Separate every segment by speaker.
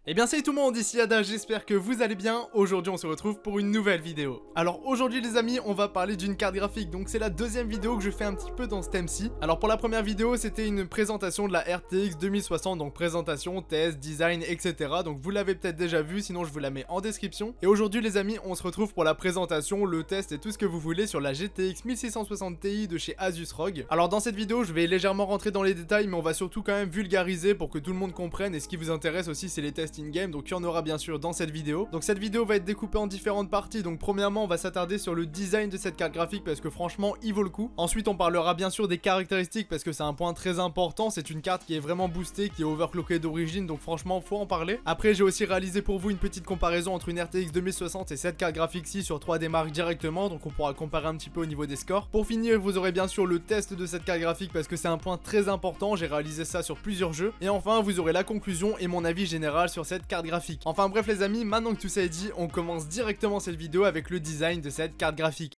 Speaker 1: Eh bien salut tout le monde, ici Ada, j'espère que vous allez bien. Aujourd'hui on se retrouve pour une nouvelle vidéo. Alors aujourd'hui les amis, on va parler d'une carte graphique. Donc c'est la deuxième vidéo que je fais un petit peu dans ce thème-ci. Alors pour la première vidéo, c'était une présentation de la RTX 2060. Donc présentation, test, design, etc. Donc vous l'avez peut-être déjà vu, sinon je vous la mets en description. Et aujourd'hui les amis, on se retrouve pour la présentation, le test et tout ce que vous voulez sur la GTX 1660 Ti de chez Asus ROG. Alors dans cette vidéo, je vais légèrement rentrer dans les détails, mais on va surtout quand même vulgariser pour que tout le monde comprenne. Et ce qui vous intéresse aussi, c'est les tests in-game, donc il y en aura bien sûr dans cette vidéo. Donc cette vidéo va être découpée en différentes parties. Donc premièrement on va s'attarder sur le design de cette carte graphique parce que franchement il vaut le coup. Ensuite on parlera bien sûr des caractéristiques parce que c'est un point très important. C'est une carte qui est vraiment boostée, qui est overclockée d'origine, donc franchement faut en parler. Après j'ai aussi réalisé pour vous une petite comparaison entre une RTX 2060 et cette carte graphique-ci sur 3D Mark directement, donc on pourra comparer un petit peu au niveau des scores. Pour finir vous aurez bien sûr le test de cette carte graphique parce que c'est un point très important. J'ai réalisé ça sur plusieurs jeux. Et enfin vous aurez la conclusion et mon avis général sur cette carte graphique. Enfin bref les amis, maintenant que tout ça est dit, on commence directement cette vidéo avec le design de cette carte graphique.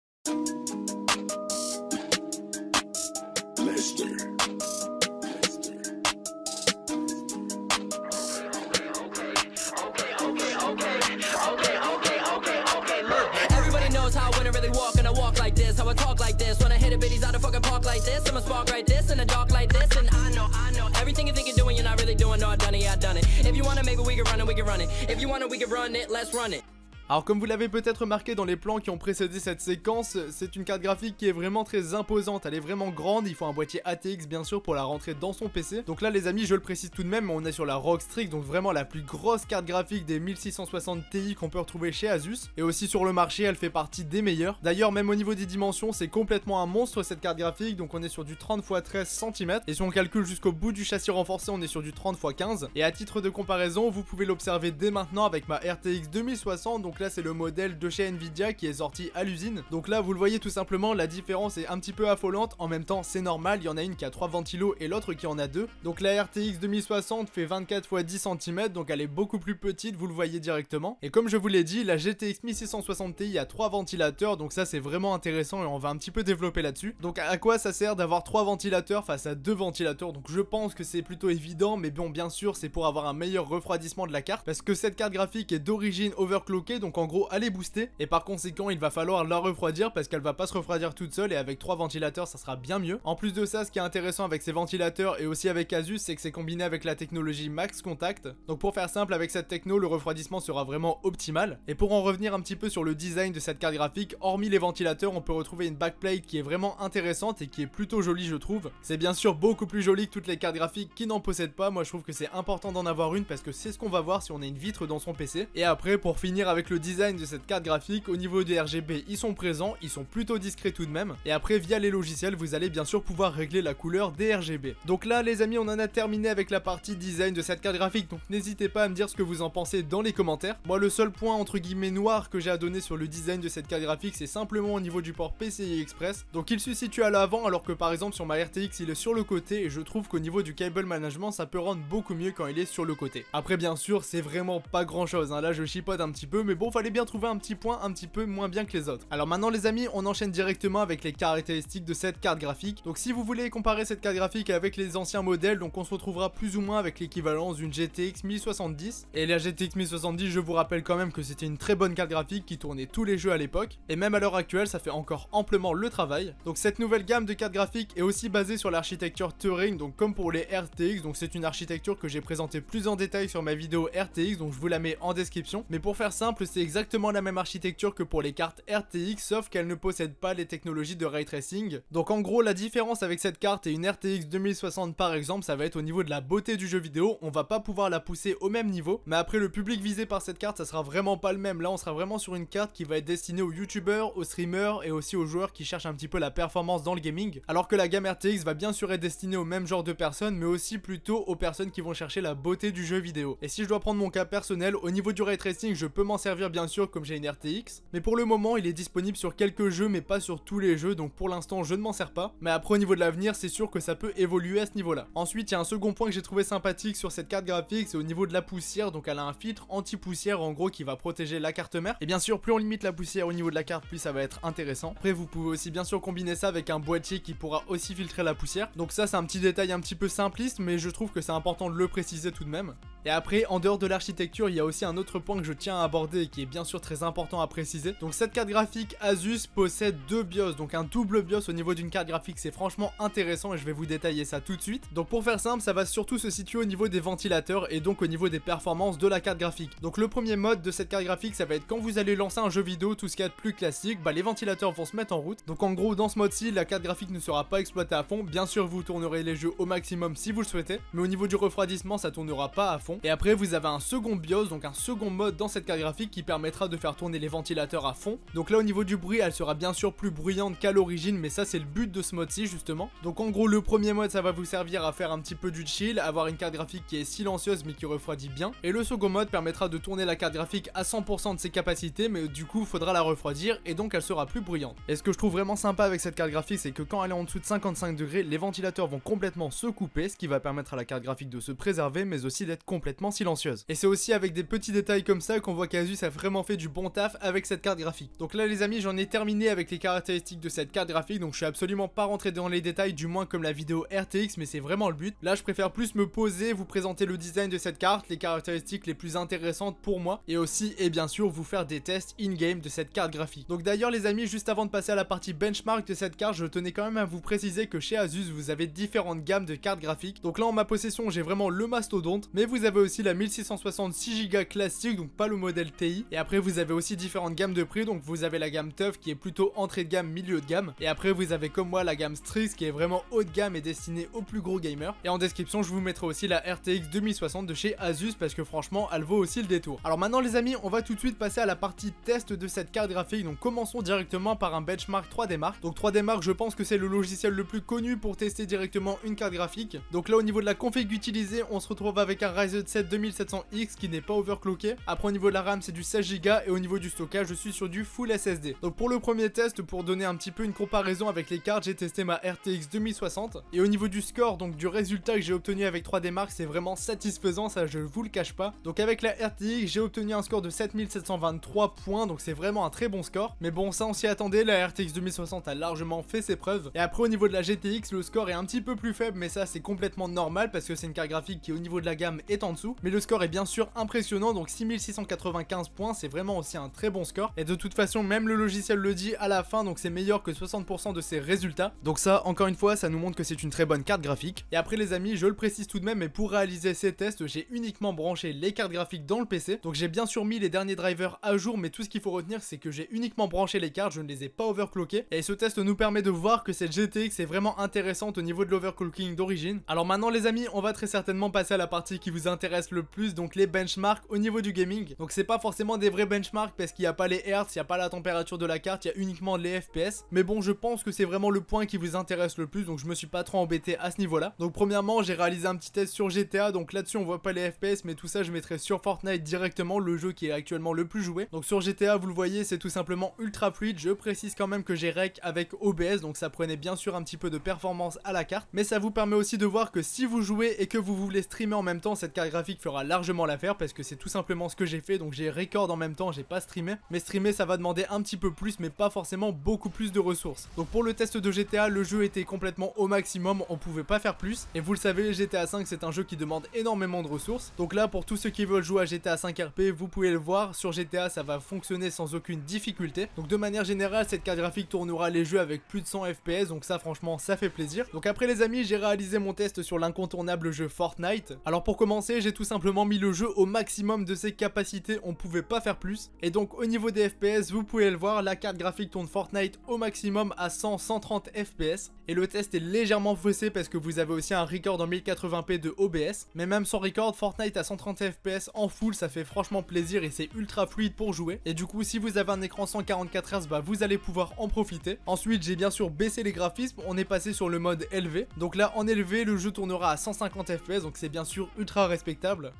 Speaker 1: Alors comme vous l'avez peut-être remarqué dans les plans qui ont précédé cette séquence, c'est une carte graphique qui est vraiment très imposante, elle est vraiment grande, il faut un boîtier ATX bien sûr pour la rentrer dans son PC. Donc là les amis, je le précise tout de même, on est sur la ROG Strix, donc vraiment la plus grosse carte graphique des 1660 Ti qu'on peut retrouver chez Asus. Et aussi sur le marché, elle fait partie des meilleures. D'ailleurs même au niveau des dimensions, c'est complètement un monstre cette carte graphique, donc on est sur du 30 x 13 cm. Et si on calcule jusqu'au bout du châssis renforcé, on est sur du 30 x 15. Et à titre de comparaison, vous pouvez l'observer dès maintenant avec ma RTX 2060, donc là c'est le modèle de chez Nvidia qui est sorti à l'usine. Donc là vous le voyez tout simplement, la différence est un petit peu affolante. En même temps c'est normal, il y en a une qui a 3 ventilos et l'autre qui en a 2. Donc la RTX 2060 fait 24 x 10 cm, donc elle est beaucoup plus petite, vous le voyez directement. Et comme je vous l'ai dit, la GTX 1660 Ti a 3 ventilateurs, donc ça c'est vraiment intéressant et on va un petit peu développer là-dessus. Donc à quoi ça sert d'avoir 3 ventilateurs face à 2 ventilateurs? Donc je pense que c'est plutôt évident, mais bon bien sûr c'est pour avoir un meilleur refroidissement de la carte, parce que cette carte graphique est d'origine overclockée, donc en gros elle est boostée et par conséquent il va falloir la refroidir parce qu'elle va pas se refroidir toute seule, et avec 3 ventilateurs ça sera bien mieux. En plus de ça, ce qui est intéressant avec ces ventilateurs et aussi avec Asus, c'est que c'est combiné avec la technologie Max Contact. Donc pour faire simple, avec cette techno le refroidissement sera vraiment optimal. Et pour en revenir un petit peu sur le design de cette carte graphique, hormis les ventilateurs on peut retrouver une backplate qui est vraiment intéressante et qui est plutôt jolie je trouve. C'est bien sûr beaucoup plus joli que toutes les cartes graphiques qui n'en possèdent pas. Moi je trouve que c'est important d'en avoir une parce que c'est ce qu'on va voir si on a une vitre dans son PC. Et après pour finir avec le design de cette carte graphique, au niveau des RGB ils sont présents, ils sont plutôt discrets tout de même. Et après via les logiciels vous allez bien sûr pouvoir régler la couleur des RGB. Donc là les amis, on en a terminé avec la partie design de cette carte graphique, donc n'hésitez pas à me dire ce que vous en pensez dans les commentaires. Moi le seul point entre guillemets noir que j'ai à donner sur le design de cette carte graphique, c'est simplement au niveau du port PCI Express. Donc il se situe à l'avant alors que par exemple sur ma RTX il est sur le côté, et je trouve qu'au niveau du cable management ça peut rendre beaucoup mieux quand il est sur le côté. Après bien sûr c'est vraiment pas grand chose, hein. Là je chipote un petit peu, mais bon fallait bien trouver un petit point un petit peu moins bien que les autres. Alors maintenant les amis, on enchaîne directement avec les caractéristiques de cette carte graphique. Donc si vous voulez comparer cette carte graphique avec les anciens modèles, donc on se retrouvera plus ou moins avec l'équivalence d'une GTX 1070. Et la GTX 1070, je vous rappelle quand même que c'était une très bonne carte graphique qui tournait tous les jeux à l'époque, et même à l'heure actuelle ça fait encore amplement le travail. Donc cette nouvelle gamme de cartes graphiques est aussi basée sur l'architecture Turing, donc comme pour les RTX. Donc c'est une architecture que j'ai présentée plus en détail sur ma vidéo RTX, donc je vous la mets en description. Mais pour faire simple, c'est exactement la même architecture que pour les cartes RTX, sauf qu'elle ne possède pas les technologies de ray tracing. Donc en gros la différence avec cette carte et une RTX 2060 par exemple, ça va être au niveau de la beauté du jeu vidéo. On va pas pouvoir la pousser au même niveau, mais après le public visé par cette carte ça sera vraiment pas le même. Là on sera vraiment sur une carte qui va être destinée aux youtubeurs, aux streamers et aussi aux joueurs qui cherchent un petit peu la performance dans le gaming, alors que la gamme RTX va bien sûr être destinée au même genre de personnes, mais aussi plutôt aux personnes qui vont chercher la beauté du jeu vidéo. Et si je dois prendre mon cas personnel, au niveau du ray tracing je peux m'en servir bien sûr comme j'ai une RTX, mais pour le moment il est disponible sur quelques jeux mais pas sur tous les jeux, donc pour l'instant je ne m'en sers pas. Mais après au niveau de l'avenir c'est sûr que ça peut évoluer à ce niveau là. Ensuite il y a un second point que j'ai trouvé sympathique sur cette carte graphique, c'est au niveau de la poussière. Donc elle a un filtre anti-poussière en gros qui va protéger la carte mère, et bien sûr plus on limite la poussière au niveau de la carte plus ça va être intéressant. Après vous pouvez aussi bien sûr combiner ça avec un boîtier qui pourra aussi filtrer la poussière. Donc ça c'est un petit détail un petit peu simpliste, mais je trouve que c'est important de le préciser tout de même. Et après, en dehors de l'architecture, il y a aussi un autre point que je tiens à aborder et qui est bien sûr très important à préciser. Donc cette carte graphique Asus possède deux BIOS, donc un double BIOS au niveau d'une carte graphique, c'est franchement intéressant et je vais vous détailler ça tout de suite. Donc pour faire simple, ça va surtout se situer au niveau des ventilateurs et donc au niveau des performances de la carte graphique. Donc le premier mode de cette carte graphique, ça va être quand vous allez lancer un jeu vidéo, tout ce qu'il y a de plus classique, les ventilateurs vont se mettre en route. Donc en gros, dans ce mode-ci, la carte graphique ne sera pas exploitée à fond. Bien sûr, vous tournerez les jeux au maximum si vous le souhaitez, mais au niveau du refroidissement, ça tournera pas à fond. Et après, vous avez un second BIOS, donc un second mode dans cette carte graphique qui permettra de faire tourner les ventilateurs à fond. Donc là, au niveau du bruit, elle sera bien sûr plus bruyante qu'à l'origine, mais ça, c'est le but de ce mode-ci justement. Donc en gros, le premier mode, ça va vous servir à faire un petit peu du chill, avoir une carte graphique qui est silencieuse mais qui refroidit bien. Et le second mode permettra de tourner la carte graphique à 100% de ses capacités, mais du coup, il faudra la refroidir et donc elle sera plus bruyante. Et ce que je trouve vraiment sympa avec cette carte graphique, c'est que quand elle est en dessous de 55 degrés, les ventilateurs vont complètement se couper, ce qui va permettre à la carte graphique de se préserver, mais aussi d'être complètement silencieuse. Et c'est aussi avec des petits détails comme ça qu'on voit qu'Asus a vraiment fait du bon taf avec cette carte graphique. Donc là les amis, j'en ai terminé avec les caractéristiques de cette carte graphique, donc je suis absolument pas rentré dans les détails, du moins comme la vidéo RTX, mais c'est vraiment le but. Là je préfère plus me poser, vous présenter le design de cette carte, les caractéristiques les plus intéressantes pour moi, et aussi, et bien sûr, vous faire des tests in-game de cette carte graphique. Donc d'ailleurs les amis, juste avant de passer à la partie benchmark de cette carte, je tenais quand même à vous préciser que chez Asus, vous avez différentes gammes de cartes graphiques. Donc là en ma possession, j'ai vraiment le mastodonte, mais vous avez aussi la 1666 Go classique, donc pas le modèle TI. Et après vous avez aussi différentes gammes de prix, donc vous avez la gamme TUF qui est plutôt entrée de gamme, milieu de gamme. Et après vous avez comme moi la gamme Strix qui est vraiment haut de gamme et destinée aux plus gros gamers. Et en description, je vous mettrai aussi la RTX 2060 de chez Asus parce que franchement, elle vaut aussi le détour. Alors maintenant les amis, on va tout de suite passer à la partie test de cette carte graphique. Donc commençons directement par un benchmark 3D Mark. Donc 3D Mark, je pense que c'est le logiciel le plus connu pour tester directement une carte graphique. Donc là au niveau de la config utilisée, on se retrouve avec un Ryzen 7 2700X qui n'est pas overclocké. Après au niveau de la RAM, c'est du 16 Go et au niveau du stockage, je suis sur du full SSD. Donc pour le premier test, pour donner un petit peu une comparaison avec les cartes, j'ai testé ma RTX 2060 et au niveau du score, donc du résultat que j'ai obtenu avec 3D Mark, c'est vraiment satisfaisant, ça je vous le cache pas. Donc avec la RTX, j'ai obtenu un score de 7723 points, donc c'est vraiment un très bon score. Mais bon, ça on s'y attendait, la RTX 2060 a largement fait ses preuves. Et après au niveau de la GTX, le score est un petit peu plus faible, mais ça c'est complètement normal parce que c'est une carte graphique qui au niveau de la gamme est en dessous. Mais le score est bien sûr impressionnant, donc 6695 points, c'est vraiment aussi un très bon score. Et de toute façon, même le logiciel le dit à la fin, donc c'est meilleur que 60% de ses résultats. Donc ça, encore une fois, ça nous montre que c'est une très bonne carte graphique. Et après les amis, je le précise tout de même, mais pour réaliser ces tests, j'ai uniquement branché les cartes graphiques dans le PC. Donc j'ai bien sûr mis les derniers drivers à jour, mais tout ce qu'il faut retenir, c'est que j'ai uniquement branché les cartes, je ne les ai pas overclockées. Et ce test nous permet de voir que cette GTX est vraiment intéressante au niveau de l'overclocking d'origine. Alors maintenant les amis, on va très certainement passer à la partie qui vous intéresse le plus, donc les benchmarks au niveau du gaming. Donc c'est pas forcément des vrais benchmarks parce qu'il n'y a pas les hertz, il n'y a pas la température de la carte, il y a uniquement les FPS. Mais bon, je pense que c'est vraiment le point qui vous intéresse le plus, donc je me suis pas trop embêté à ce niveau-là. Donc premièrement, j'ai réalisé un petit test sur GTA, donc là-dessus on voit pas les FPS, mais tout ça je mettrai sur Fortnite directement, le jeu qui est actuellement le plus joué. Donc sur GTA, vous le voyez, c'est tout simplement ultra fluide. Je précise quand même que j'ai rec avec OBS, donc ça prenait bien sûr un petit peu de performance à la carte, mais ça vous permet aussi de voir que si vous jouez et que vous voulez streamer en même temps, cette carte graphique fera largement l'affaire parce que c'est tout simplement ce que j'ai fait. Donc j'ai record en même temps, j'ai pas streamé, mais streamer ça va demander un petit peu plus, mais pas forcément beaucoup plus de ressources. Donc pour le test de GTA, le jeu était complètement au maximum, on pouvait pas faire plus. Et vous le savez, GTA 5 c'est un jeu qui demande énormément de ressources. Donc là pour tous ceux qui veulent jouer à GTA 5 RP, vous pouvez le voir, sur GTA ça va fonctionner sans aucune difficulté. Donc de manière générale, cette carte graphique tournera les jeux avec plus de 100 FPS, donc ça franchement ça fait plaisir. Donc après les amis, j'ai réalisé mon test sur l'incontournable jeu Fortnite. Alors pour commencer, j'ai tout simplement mis le jeu au maximum de ses capacités, on pouvait pas faire plus. Et donc au niveau des FPS, vous pouvez le voir, la carte graphique tourne Fortnite au maximum à 100-130 FPS. Et le test est légèrement faussé parce que vous avez aussi un record en 1080p de OBS. Mais même sans record, Fortnite à 130 FPS en full, ça fait franchement plaisir et c'est ultra fluide pour jouer. Et du coup, si vous avez un écran 144 Hz, bah vous allez pouvoir en profiter. Ensuite, j'ai bien sûr baissé les graphismes, on est passé sur le mode élevé. Donc là, en élevé, le jeu tournera à 150 FPS, donc c'est bien sûr ultra respectable.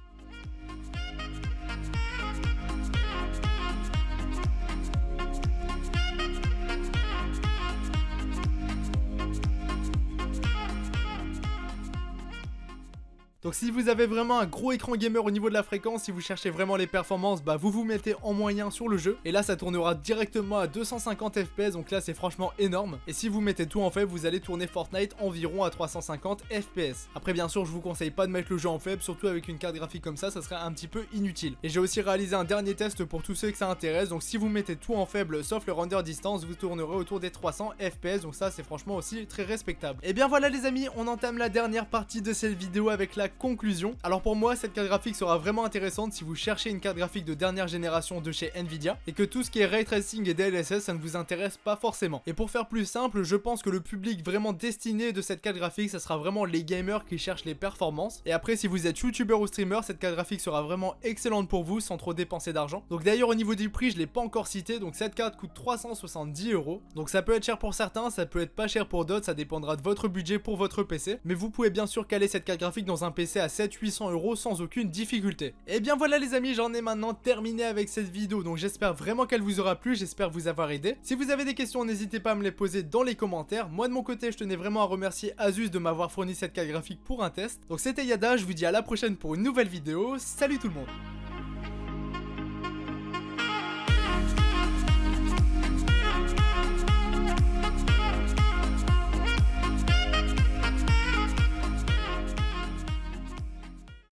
Speaker 1: Donc si vous avez vraiment un gros écran gamer au niveau de la fréquence, si vous cherchez vraiment les performances, bah vous vous mettez en moyen sur le jeu. Et là ça tournera directement à 250 fps, donc là c'est franchement énorme. Et si vous mettez tout en faible, vous allez tourner Fortnite environ à 350 fps. Après bien sûr je vous conseille pas de mettre le jeu en faible, surtout avec une carte graphique comme ça serait un petit peu inutile. Et j'ai aussi réalisé un dernier test pour tous ceux que ça intéresse, donc si vous mettez tout en faible sauf le render distance, vous tournerez autour des 300 fps, donc ça c'est franchement aussi très respectable. Et bien voilà les amis, on entame la dernière partie de cette vidéo avec la conclusion. Alors pour moi cette carte graphique sera vraiment intéressante si vous cherchez une carte graphique de dernière génération de chez Nvidia et que tout ce qui est Ray Tracing et DLSS ça ne vous intéresse pas forcément. Et pour faire plus simple, je pense que le public vraiment destiné de cette carte graphique, ça sera vraiment les gamers qui cherchent les performances. Et après si vous êtes youtubeur ou streamer, cette carte graphique sera vraiment excellente pour vous sans trop dépenser d'argent. Donc d'ailleurs au niveau du prix je l'ai pas encore cité, donc cette carte coûte 370 €. Donc ça peut être cher pour certains, ça peut être pas cher pour d'autres, ça dépendra de votre budget pour votre PC. Mais vous pouvez bien sûr caler cette carte graphique dans un PC à 700-800 € sans aucune difficulté. Et bien voilà les amis, j'en ai maintenant terminé avec cette vidéo, donc j'espère vraiment qu'elle vous aura plu, j'espère vous avoir aidé. Si vous avez des questions, n'hésitez pas à me les poser dans les commentaires. Moi de mon côté, je tenais vraiment à remercier Asus de m'avoir fourni cette carte graphique pour un test. Donc c'était Yada, je vous dis à la prochaine pour une nouvelle vidéo. Salut tout le monde!